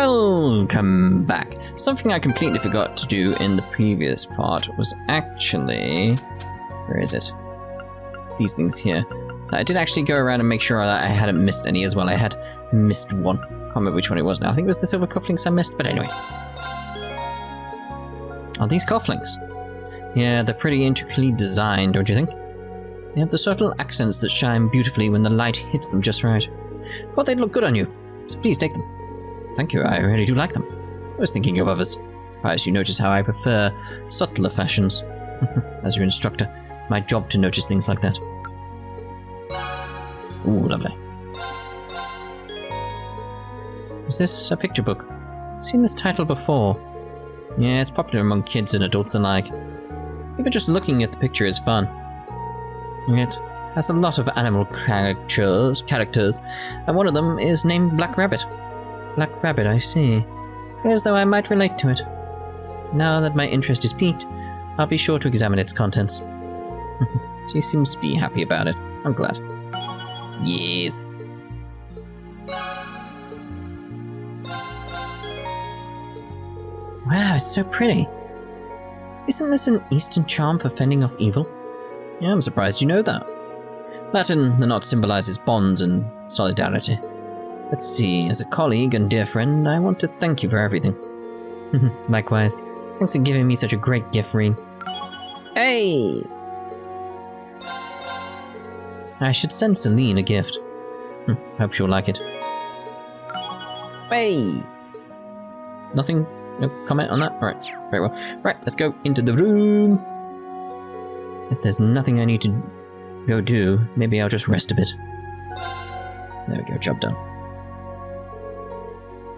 Welcome back. Something I completely forgot to do in the previous part was actually... Where is it? These things here. So I did actually go around and make sure that I hadn't missed any as well. I had missed one. I can't remember which one it was now. I think it was the silver cufflinks I missed, but anyway. Are these cufflinks? Yeah, they're pretty intricately designed, don't you think? They have the subtle accents that shine beautifully when the light hits them just right. I thought they'd look good on you, so please take them. Thank you, I really do like them. I was thinking of others. Surprised you notice how I prefer subtler fashions. As your instructor, my job to notice things like that. Ooh, lovely. Is this a picture book? I've seen this title before. Yeah, it's popular among kids and adults alike. Even just looking at the picture is fun. It has a lot of animal characters, and one of them is named Black Rabbit. Black Rabbit, I see. As though I might relate to it. Now that my interest is piqued, I'll be sure to examine its contents. She seems to be happy about it. I'm glad. Yes. Wow, it's so pretty. Isn't this an Eastern charm for fending off evil? Yeah, I'm surprised you know that. That and the knot symbolizes bonds and solidarity. Let's see, as a colleague and dear friend, I want to thank you for everything. Likewise. Thanks for giving me such a great gift, Rean. Hey! I should send Celine a gift. Hope she'll like it. Hey! Nothing? No comment on that? Alright, very well. Right, let's go into the room. If there's nothing I need to go do, maybe I'll just rest a bit. There we go, job done.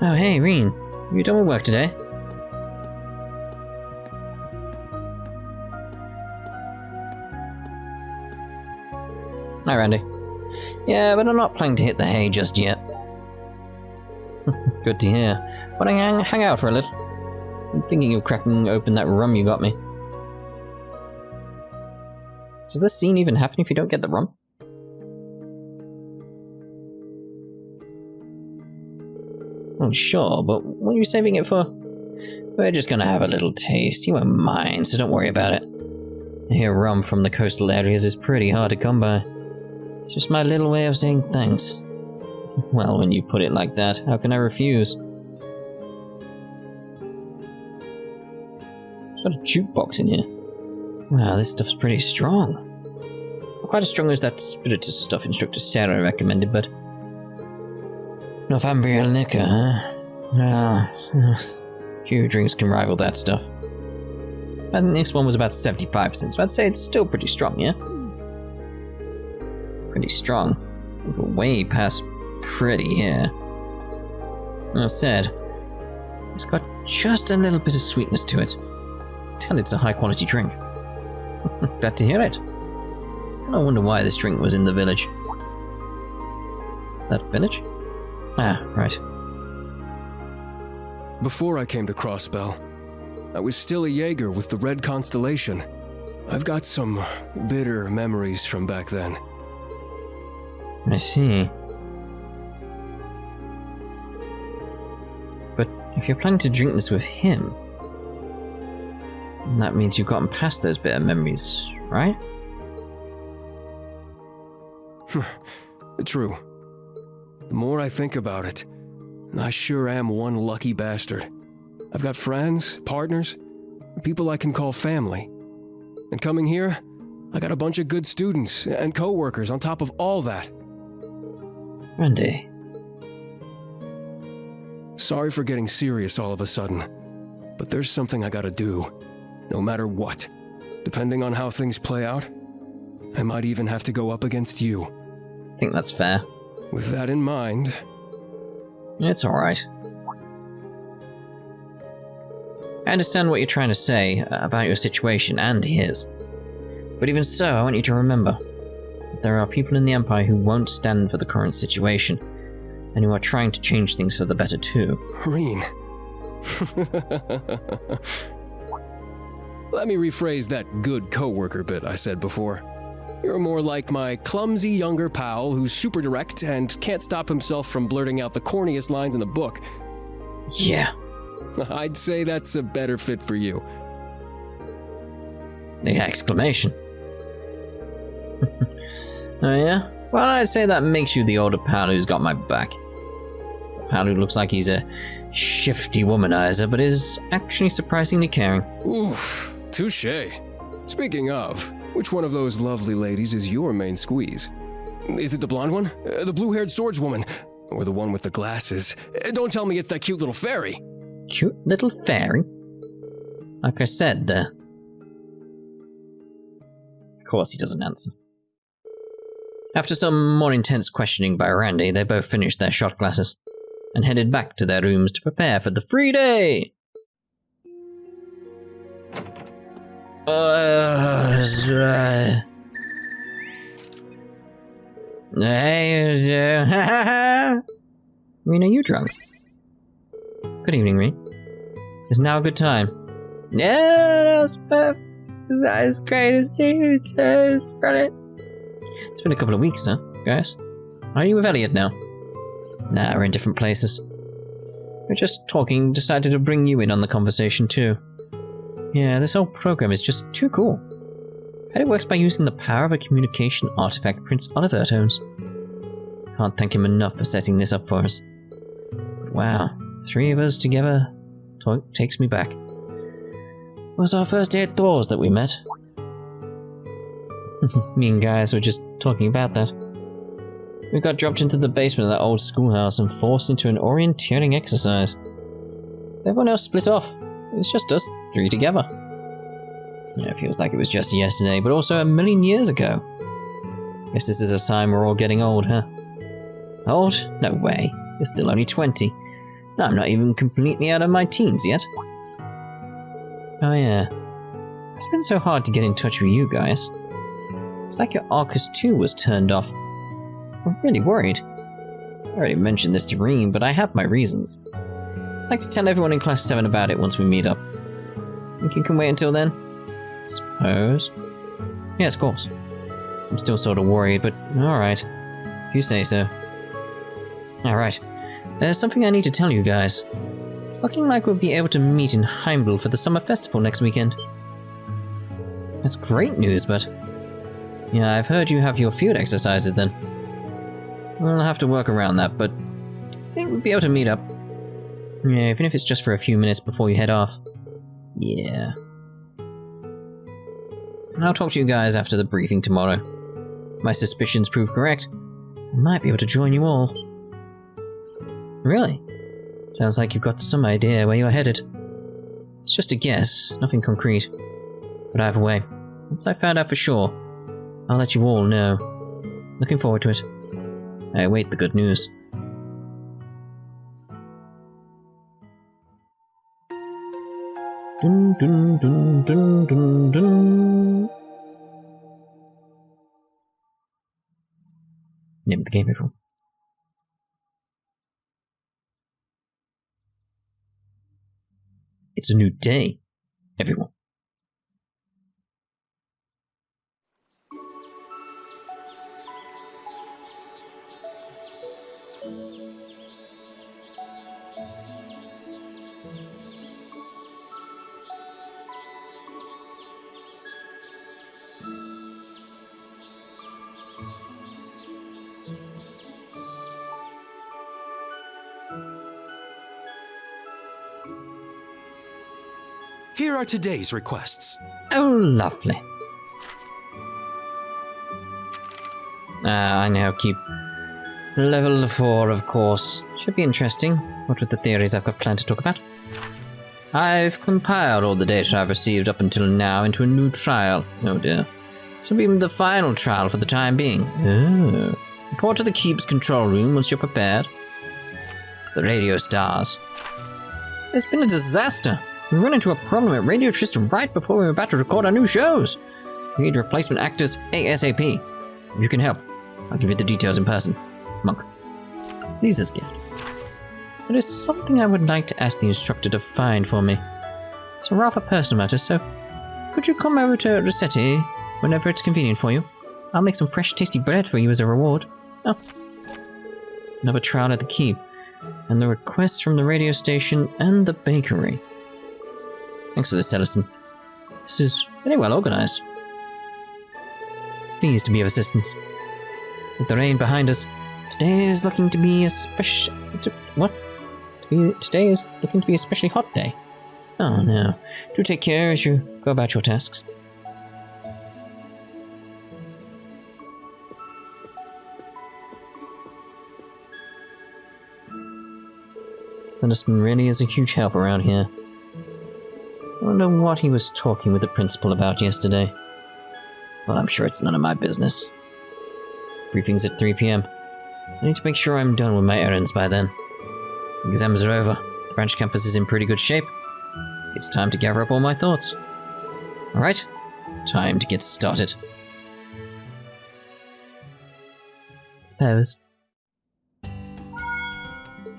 Oh, hey, Rean. You done with work today? Hi, Randy. Yeah, but I'm not planning to hit the hay just yet. Good to hear. But I hang out for a little. I'm thinking of cracking open that rum you got me. Does this scene even happen if you don't get the rum? Oh, sure, but what are you saving it for? We're just gonna have a little taste. You won't mind, so don't worry about it. I hear rum from the coastal areas is pretty hard to come by. It's just my little way of saying thanks. Well, when you put it like that, how can I refuse? Got a jukebox in here. Wow, this stuff's pretty strong. Not quite as strong as that spiritus stuff Instructor Sarah recommended, but... Northumbrian liquor, huh? Well, few drinks can rival that stuff. I think this one was about 75%, so I'd say it's still pretty strong, yeah? Pretty strong. We're way past pretty here. As I said, it's got just a little bit of sweetness to it. Tell it's a high-quality drink. Glad to hear it. I wonder why this drink was in the village. That village? Ah, right. Before I came to Crossbell, I was still a Jaeger with the Red Constellation. I've got some bitter memories from back then. I see. But if you're planning to drink this with him, that means you've gotten past those bitter memories, right? True. The more I think about it, I sure am one lucky bastard. I've got friends, partners, people I can call family. And coming here, I got a bunch of good students and co-workers on top of all that. Randy. Sorry for getting serious all of a sudden, but there's something I gotta do, no matter what. Depending on how things play out, I might even have to go up against you. I think that's fair. With that in mind... It's alright. I understand what you're trying to say about your situation and his. But even so, I want you to remember that there are people in the Empire who won't stand for the current situation, and who are trying to change things for the better too. Rean. Let me rephrase that good coworker bit I said before. You're more like my clumsy younger pal who's super direct and can't stop himself from blurting out the corniest lines in the book. Yeah. I'd say that's a better fit for you. The exclamation. Oh yeah? Well, I'd say that makes you the older pal who's got my back. A pal who looks like he's a shifty womanizer, but is actually surprisingly caring. Oof, touche. Speaking of, which one of those lovely ladies is your main squeeze? Is it the blonde one? The blue-haired swordswoman? Or the one with the glasses? Don't tell me it's that cute little fairy. Cute little fairy? Like I said there. Of course he doesn't answer. After some more intense questioning by Randy, they both finished their shot glasses and headed back to their rooms to prepare for the free day. Rean, are you drunk? Good evening, Rean. Is now a good time? Yeah, that's perfect. It's great to see you. It's brilliant. It's been a couple of weeks, huh, guys? Are you with Elliot now? Nah, we're in different places. We're just talking, decided to bring you in on the conversation too. Yeah, this whole program is just too cool. And it works by using the power of a communication artifact Prince Oliver owns. Can't thank him enough for setting this up for us. But wow, 3 of us together takes me back. It was our first day at Thors that we met. Me and Gaius were just talking about that. We got dropped into the basement of that old schoolhouse and forced into an orienteering exercise. Everyone else split off. It was just us 3 together. Yeah, it feels like it was just yesterday, but also a million years ago. Guess this is a sign we're all getting old, huh? Old? No way. You're still only 20. I'm not even completely out of my teens yet. Oh yeah. It's been so hard to get in touch with you guys. It's like your Arcus 2 was turned off. I'm really worried. I already mentioned this to Rean, but I have my reasons. I'd like to tell everyone in Class 7 about it once we meet up. Think you can wait until then? Suppose. Yes, of course. I'm still sort of worried, but alright. If you say so. Alright. There's something I need to tell you guys. It's looking like we'll be able to meet in Heimdall for the summer festival next weekend. That's great news, but... yeah, I've heard you have your field exercises then. We'll have to work around that, but I think we'll be able to meet up. Yeah, even if it's just for a few minutes before you head off. Yeah. And I'll talk to you guys after the briefing tomorrow. My suspicions prove correct. I might be able to join you all. Really? Sounds like you've got some idea where you're headed. It's just a guess, nothing concrete. But either way, once I found out for sure, I'll let you all know. Looking forward to it. I await the good news. Dun, dun, dun, dun, dun, dun. Name of the game, everyone. It's a new day, everyone. Here are today's requests. Oh, lovely. I now keep level 4, of course. Should be interesting. What with the theories I've got planned to talk about. I've compiled all the data I've received up until now into a new trial. Oh dear. This will be the final trial for the time being. Oh. Report to the Keep's control room once you're prepared. The radio stars. It's been a disaster. We run into a problem at Radio Tristan right before we were about to record our new shows. We need replacement actors ASAP. If you can help, I'll give you the details in person. Monk. Lisa's gift. There is something I would like to ask the instructor to find for me. It's a rather personal matter, so could you come over to Rossetti whenever it's convenient for you? I'll make some fresh tasty bread for you as a reward. Oh. Another trial at the Keep. and the requests from the radio station and the bakery. Thanks for this, Ellison. This is very well organized. Pleased to be of assistance. With the rain behind us, today is looking to be a special... What? Today is looking to be a especially hot day. Oh no. Do take care as you go about your tasks. Ellison really is a huge help around here. I wonder what he was talking with the principal about yesterday. Well, I'm sure it's none of my business. Briefing's at 3 p.m. I need to make sure I'm done with my errands by then. The exams are over. The branch campus is in pretty good shape. It's time to gather up all my thoughts. Alright, time to get started. Suppose.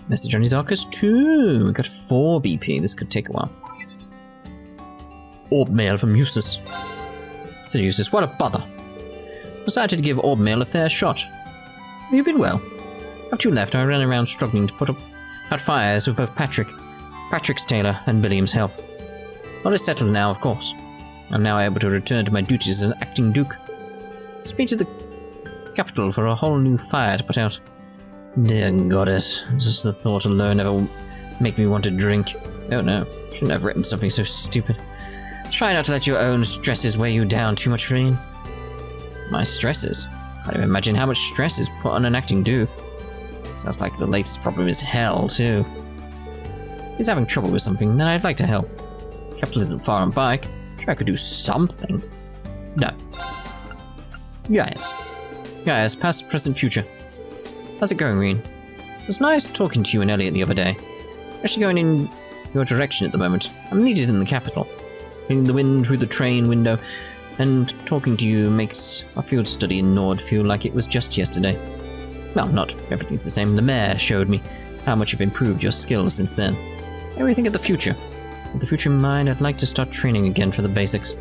Message on his Arcus 2. We got 4 BP. This could take a while. Orb mail from Eustace. Said Eustace, what a bother. Decided to give Orb mail a fair shot. Have you been well? After you left, I ran around struggling to put out fires with both Patrick's Taylor and William's help. All is settled now, of course. I'm now able to return to my duties as an acting duke. Speed to the capital for a whole new fire to put out. Dear goddess, just the thought alone never make me want to drink. Oh no, shouldn't have written something so stupid. Try not to let your own stresses weigh you down too much, Rean. My stresses? I don't imagine how much stress is put on an acting duke. Sounds like the latest problem is hell, too. If he's having trouble with something, then I'd like to help. Capital isn't far on bike. Sure, I could do something. No. Gaius. Gaius, past, present, future. How's it going, Rean? It was nice talking to you and Elliot the other day. Actually going in your direction at the moment. I'm needed in the capital. Feeling the wind through the train window, and talking to you makes our field study in Nord feel like it was just yesterday. Well, not everything's the same. The mayor showed me how much you've improved your skills since then. Everything of the future. With the future in mind, I'd like to start training again for the basics.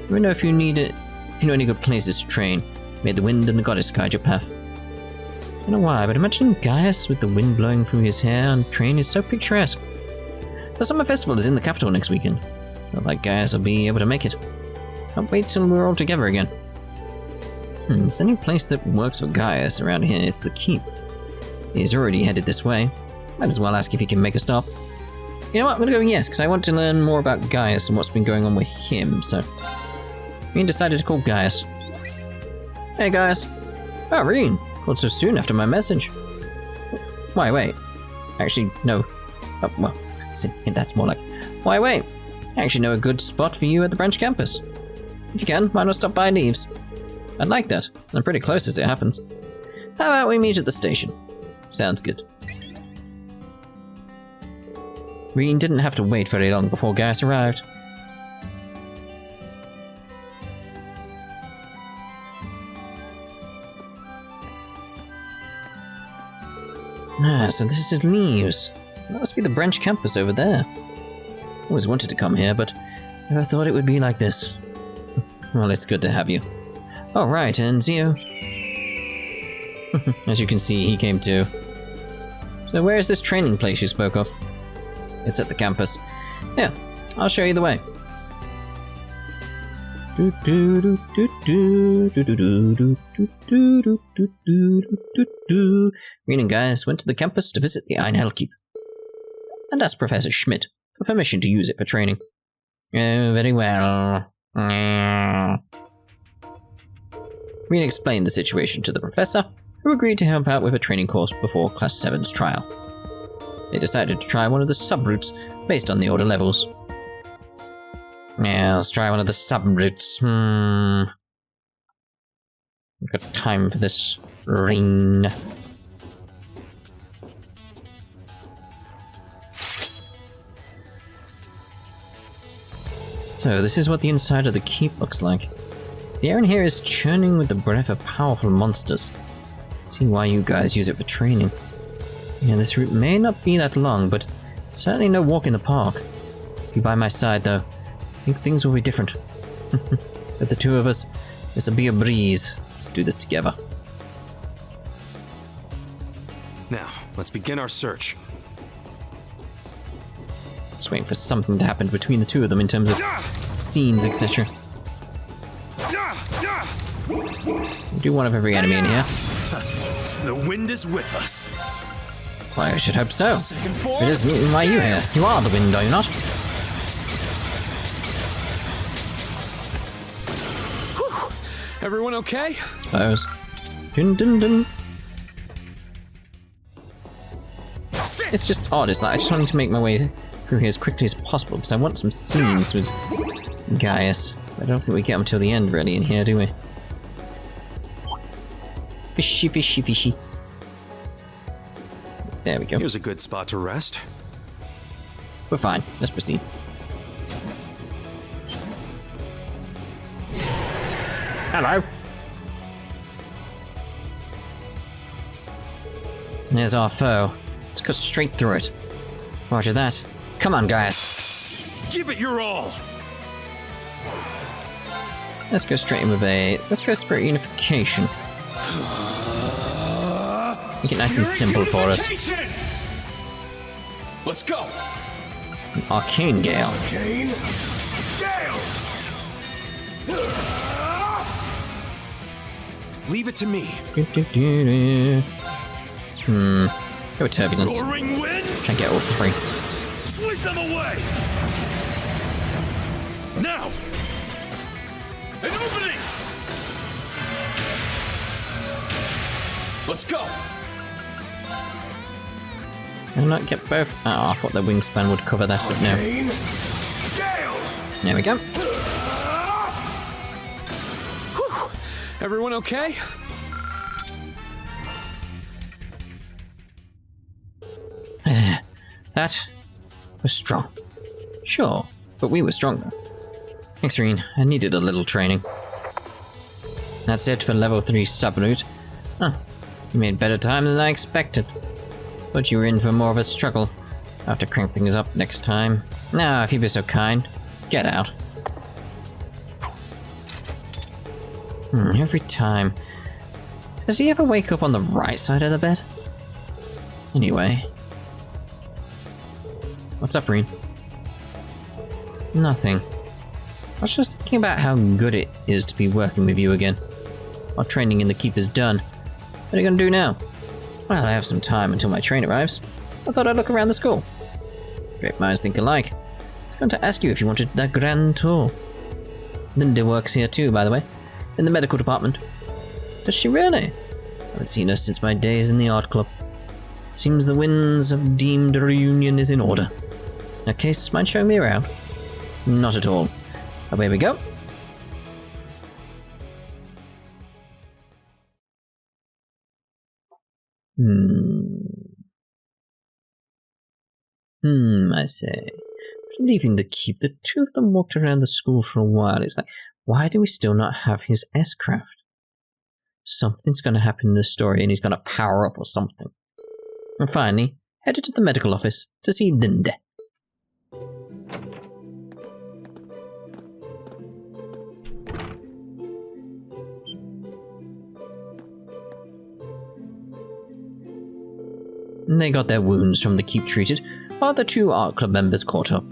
Let me know if you know any good places to train. May the wind and the goddess guide your path. I don't know why, but imagining Gaius with the wind blowing through his hair on train is so picturesque. The summer festival is in the capital next weekend. Sounds like Gaius will be able to make it. Can't wait till we're all together again. There's any place that works for Gaius around here, it's the Keep. He's already headed this way. Might as well ask if he can make a stop. You know what, I'm gonna go yes, because I want to learn more about Gaius and what's been going on with him, so... Rean decided to call Gaius. Hey, Gaius. Oh, Rean. Called so soon after my message. Why, wait. Actually, no. Oh, well, see, that's more like... Why, wait. I actually know a good spot for you at the branch campus. If you can, why not stop by Neves? I'd like that. I'm pretty close as it happens. How about we meet at the station? Sounds good. Rean didn't have to wait very long before Gaius arrived. So this is Neves. That must be the branch campus over there. Always wanted to come here, but never thought it would be like this. Well, it's good to have you. Oh, right, and Zio. As you can see, he came too. So where is this training place you spoke of? It's at the campus. Yeah, I'll show you the way. Rean and Gaius went to the campus to visit the Einhell Keep and asked Professor Schmidt for permission to use it for training. Oh, very well. Rean explained the situation to the professor, who agreed to help out with a training course before Class 7's trial. They decided to try one of the sub-routes based on the order levels. Yeah, let's try one of the sub-routes. I've got time for this, Rean. So, this is what the inside of the keep looks like. The air in here is churning with the breath of powerful monsters. See why you guys use it for training. Yeah, this route may not be that long, but certainly no walk in the park. Be by my side, though. I think things will be different. With the two of us, this'll be a breeze. Let's do this together. Now, let's begin our search. Just waiting for something to happen between the two of them in terms of scenes, etc. We do one of every enemy in here. The wind is with us. Well, I should hope so. It isn't, why are you here? You are the wind, are you not? Whew. Everyone okay? Suppose. Dun dun dun. It's just odd, it's like I just wanted to make my way through here as quickly as possible because I want some scenes with Gaius. I don't think we get him until the end really in here, do we? Fishy, fishy, fishy. There we go. Here's a good spot to rest. We're fine. Let's proceed. Hello. There's our foe. Let's go straight through it. Roger that. Come on, guys. Give it your all. Let's go straight in with a... Let's go spirit unification. Make it nice and simple for us. Let's go. An arcane gale. Arcane gale. Leave it to me. Go with turbulence. Roaring wind. Try and get all three. Sweep them away. Now. An opening. Let's go. Can I not get both? Oh, I thought the wingspan would cover that, but no. There we go. Whew. Everyone okay? That was strong. Sure, but we were stronger. Thanks, Rean. I needed a little training. That's it for level 3 subroute. Huh. You made better time than I expected. But you were in for more of a struggle. I'll have to crank things up next time. Now, if you'd be so kind, get out. Every time. Does he ever wake up on the right side of the bed? Anyway. What's up, Rean? Nothing. I was just thinking about how good it is to be working with you again. Our training in the keep is done. What are you gonna do now? Well, I have some time until my train arrives. I thought I'd look around the school. Great minds think alike. I was going to ask you if you wanted that grand tour. Linda works here too, by the way, in the medical department. Does she really? I haven't seen her since my days in the art club. Seems the winds of deemed reunion is in order. In that case, mind showing me around? Not at all. Away we go. I say. After leaving the keep, the two of them walked around the school for a while. It's like, why do we still not have his S-craft? Something's going to happen in this story and he's going to power up or something. And finally, headed to the medical office to see Linda. They got their wounds from the keep treated, while the two art club members caught up.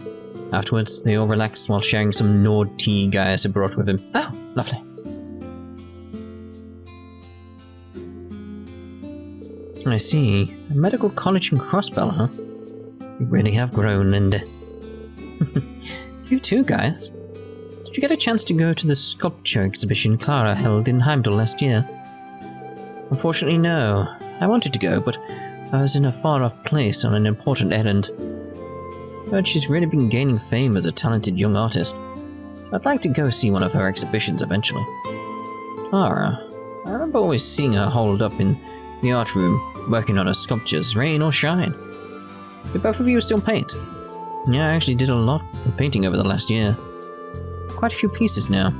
Afterwards, they all relaxed while sharing some Nord tea Gaius had brought with him. Oh, lovely. I see. A medical college in Crossbell, huh? You really have grown, Linda. You too, Gaius. Did you get a chance to go to the sculpture exhibition Clara held in Heimdall last year? Unfortunately, no. I wanted to go, but I was in a far-off place on an important errand. But she's really been gaining fame as a talented young artist. So I'd like to go see one of her exhibitions eventually. Clara. I remember always seeing her holed up in the art room, working on her sculptures, rain or shine. Do both of you still paint? Yeah, I actually did a lot of painting over the last year. Quite a few pieces now.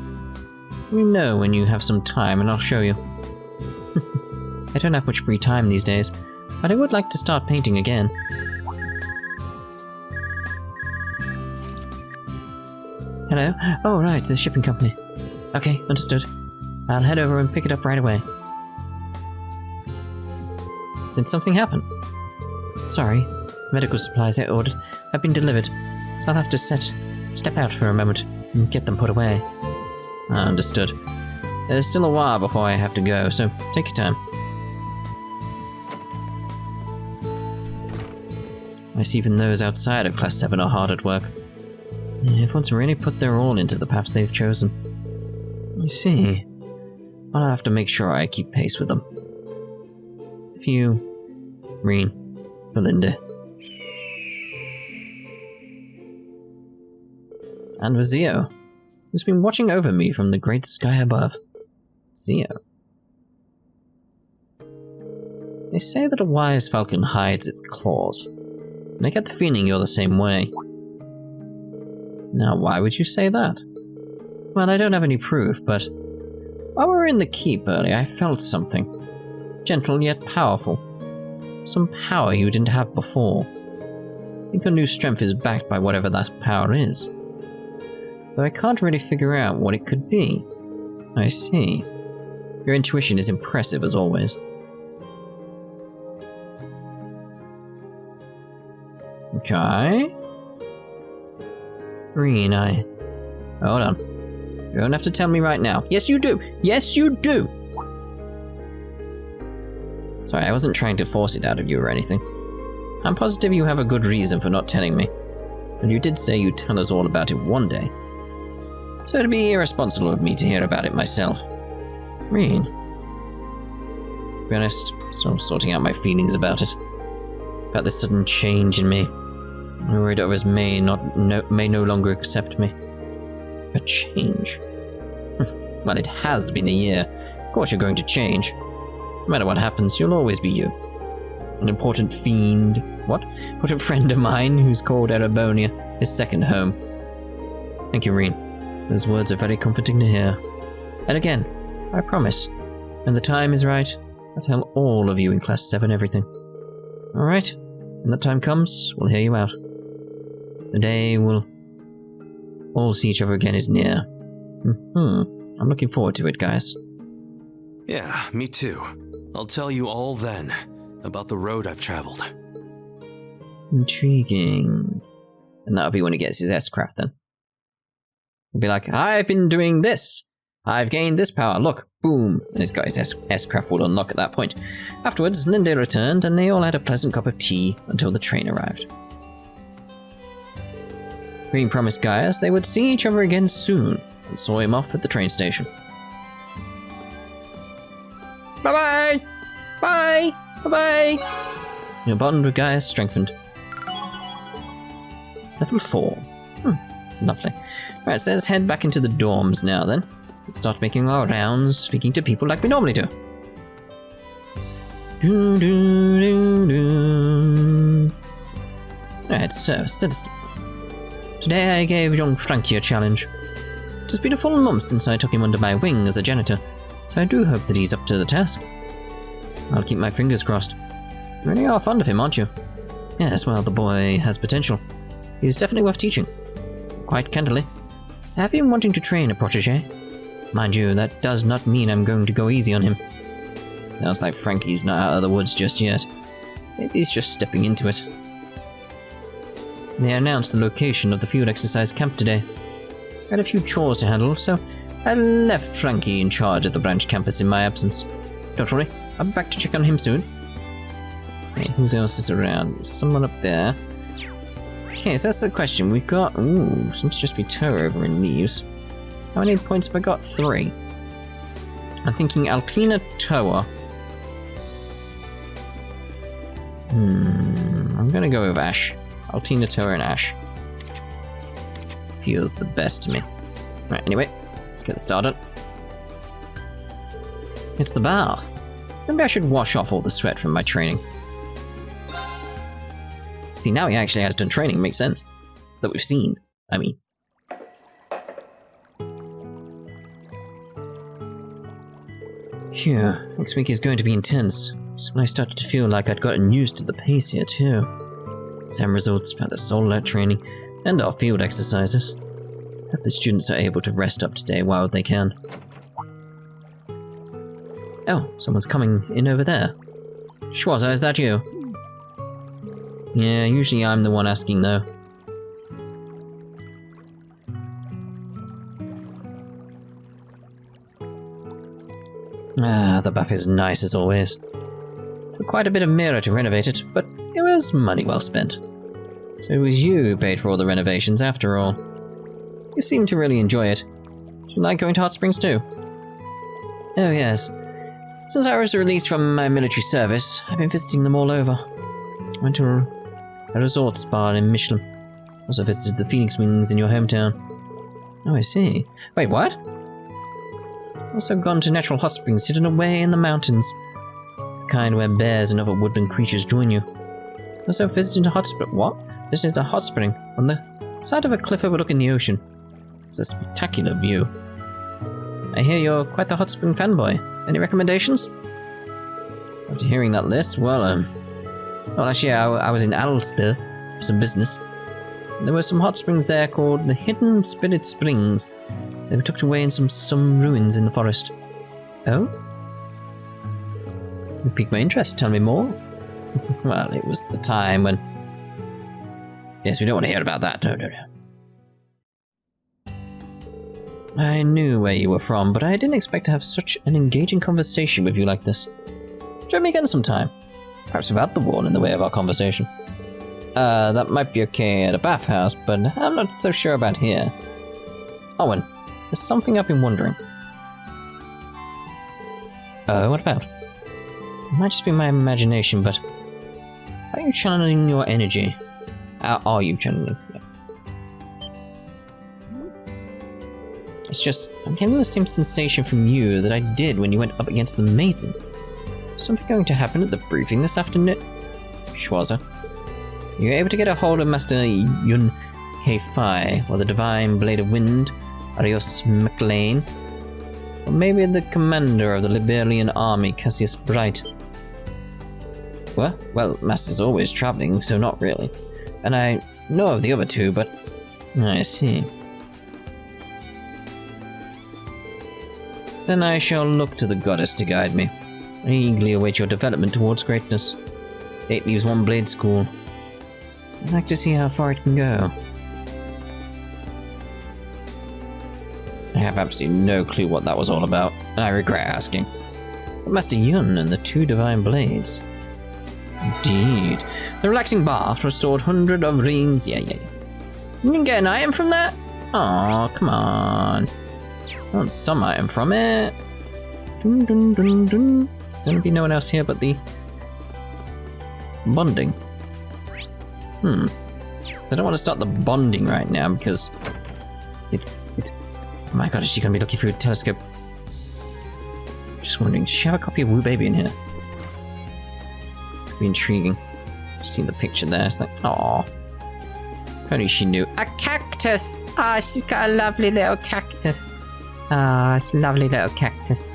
Let me know when you have some time and I'll show you. I don't have much free time these days, but I would like to start painting again. Hello? Oh, right, the shipping company. Okay, understood. I'll head over and pick it up right away. Did something happen? Sorry, the medical supplies I ordered have been delivered, so I'll have to step out for a moment and get them put away. Understood. There's still a while before I have to go, so take your time. I see even those outside of Class 7 are hard at work. Everyone's really put their all into the paths they've chosen. I see. I'll have to make sure I keep pace with them. For you, Rean, for Linda. And for Zio, who's been watching over me from the great sky above. Zio. They say that a wise falcon hides its claws, and I get the feeling you're the same way. Now, why would you say that? Well, I don't have any proof, but while we were in the keep earlier, I felt something. Gentle yet powerful. Some power you didn't have before. I think your new strength is backed by whatever that power is. Though I can't really figure out what it could be. I see. Your intuition is impressive as always. Okay. Rean, hold on. You don't have to tell me right now. Yes, you do! Yes, you do! Sorry, I wasn't trying to force it out of you or anything. I'm positive you have a good reason for not telling me. And you did say you'd tell us all about it one day. So it'd be irresponsible of me to hear about it myself. Rean. To be honest, still sorting out my feelings about it. About this sudden change in me. I'm worried others may no longer accept me. A change? Well, it has been a year. Of course you're going to change. No matter what happens, you'll always be you. An important important friend of mine who's called Erebonia, his second home. Thank you, Rean. Those words are very comforting to hear. And again, I promise, when the time is right, I'll tell all of you in Class 7 everything. Alright? When that time comes, we'll hear you out. The day we'll all see each other again is near. I'm looking forward to it, guys. Yeah, me too. I'll tell you all then, about the road I've traveled. Intriguing. And that'll be when he gets his S-craft then. He'll be like, I've been doing this. I've gained this power. Look, boom. And he's got his S-craft will unlock at that point. Afterwards, Linda returned and they all had a pleasant cup of tea until the train arrived. Rean promised Gaius they would see each other again soon and saw him off at the train station. Bye-bye! Bye! Bye-bye! Your bond with Gaius strengthened. Level 4. Lovely. Right, so let's head back into the dorms now then. Let's start making our rounds, speaking to people like we normally do. Alright, so, statistic. Today I gave young Frankie a challenge. It has been a full month since I took him under my wing as a janitor, so I do hope that he's up to the task. I'll keep my fingers crossed. You really are fond of him, aren't you? Yes, well, the boy has potential. He's definitely worth teaching. Quite candidly, I have been wanting to train a protege. Mind you, that does not mean I'm going to go easy on him. Sounds like Frankie's not out of the woods just yet. Maybe he's just stepping into it. They announced the location of the field exercise camp today. I had a few chores to handle, so I left Frankie in charge at the branch campus in my absence. Don't worry, I'll be back to check on him soon. Hey, who else is around? There's someone up there. Okay, so that's the question. We've got... Ooh, seems to just be Towa over in leaves. How many points have I got? 3. I'm thinking Altina, Towa. I'm gonna go with Ash. Altina, Towa, and Ash. Feels the best to me. Right, anyway, let's get started. It's the bath. Maybe I should wash off all the sweat from my training. See, now he actually has done training, makes sense. That we've seen, I mean. Phew, next week is going to be intense. It's when I started to feel like I'd gotten used to the pace here, too. Exam results, about the solar training, and our field exercises. Hope the students are able to rest up today while they can. Oh, someone's coming in over there. Schwarzer, is that you? Yeah, usually I'm the one asking, though. Ah, the bath is nice as always. Took quite a bit of mirror to renovate it, but it was money well spent. So it was you who paid for all the renovations after all. You seem to really enjoy it. Do you like going to hot springs too? Oh yes. Since I was released from my military service, I've been visiting them all over. Went to a resort spa in Michelin. Also visited the Phoenix Wings in your hometown. Oh, I see. Wait, what? Also gone to natural hot springs hidden away in the mountains. The kind where bears and other woodland creatures join you. Also visited a hot spring. What? Visited a hot spring on the side of a cliff overlooking the ocean. It's a spectacular view. I hear you're quite the hot spring fanboy. Any recommendations? After hearing that list, well, last year I was in Ulster for some business. There were some hot springs there called the Hidden Spirit Springs. They were tucked away in some ruins in the forest. Oh? You piqued my interest. Tell me more. Well, it was the time when... Yes, we don't want to hear about that. No. I knew where you were from, but I didn't expect to have such an engaging conversation with you like this. Join me again sometime. Perhaps without the wall in the way of our conversation. That might be okay at a bathhouse, but I'm not so sure about here. Owen, there's something I've been wondering. What about? It might just be my imagination, but... Are you channeling your energy? Are you channeling? Yeah. It's just, I'm getting the same sensation from you that I did when you went up against the maiden. Something going to happen at the briefing this afternoon? Schwarzer, are you able to get a hold of Master Yun K5 or the Divine Blade of Wind, Arios MacLean? Or maybe the commander of the Liberian army, Cassius Bright? Well, Master's always traveling, so not really. And I know of the other two, but... I see. Then I shall look to the goddess to guide me. I eagerly await your development towards greatness. 8 leaves 1 blade school. I'd like to see how far it can go. I have absolutely no clue what that was all about, and I regret asking. But Master Yun and the 2 divine blades. Indeed. The relaxing bath restored 100 of Rean's. Yeah. You can get an item from that? Aw, come on. I want some item from it. Dun. Gonna be no one else here but the bonding. So I don't want to start the bonding right now because it's. Oh my god, is she gonna be looking through a telescope? Just wondering, does she have a copy of Woo Baby in here? Could be intriguing. Just seeing the picture there, it's like, aww. If only she knew. A cactus! She's got a lovely little cactus. It's a lovely little cactus.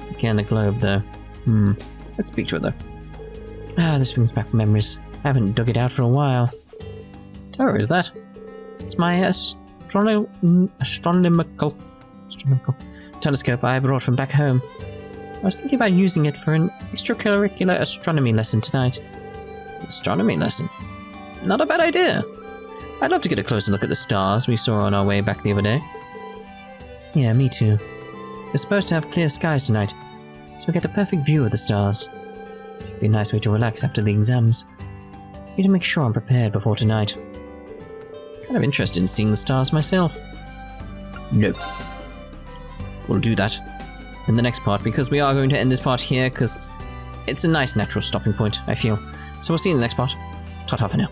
Again, the globe though. Let's speak to her though. This brings back memories. I haven't dug it out for a while. Towa, is that? It's my astronomical telescope I brought from back home. I was thinking about using it for an extracurricular astronomy lesson tonight. Astronomy lesson? Not a bad idea. I'd love to get a closer look at the stars we saw on our way back the other day. Yeah, me too. We're supposed to have clear skies tonight, so we get the perfect view of the stars. It'd be a nice way to relax after the exams. I need to make sure I'm prepared before tonight. Kind of interested in seeing the stars myself. No. We'll do that in the next part, because we are going to end this part here, because it's a nice natural stopping point, I feel. So we'll see you in the next part. Ta-ta for now.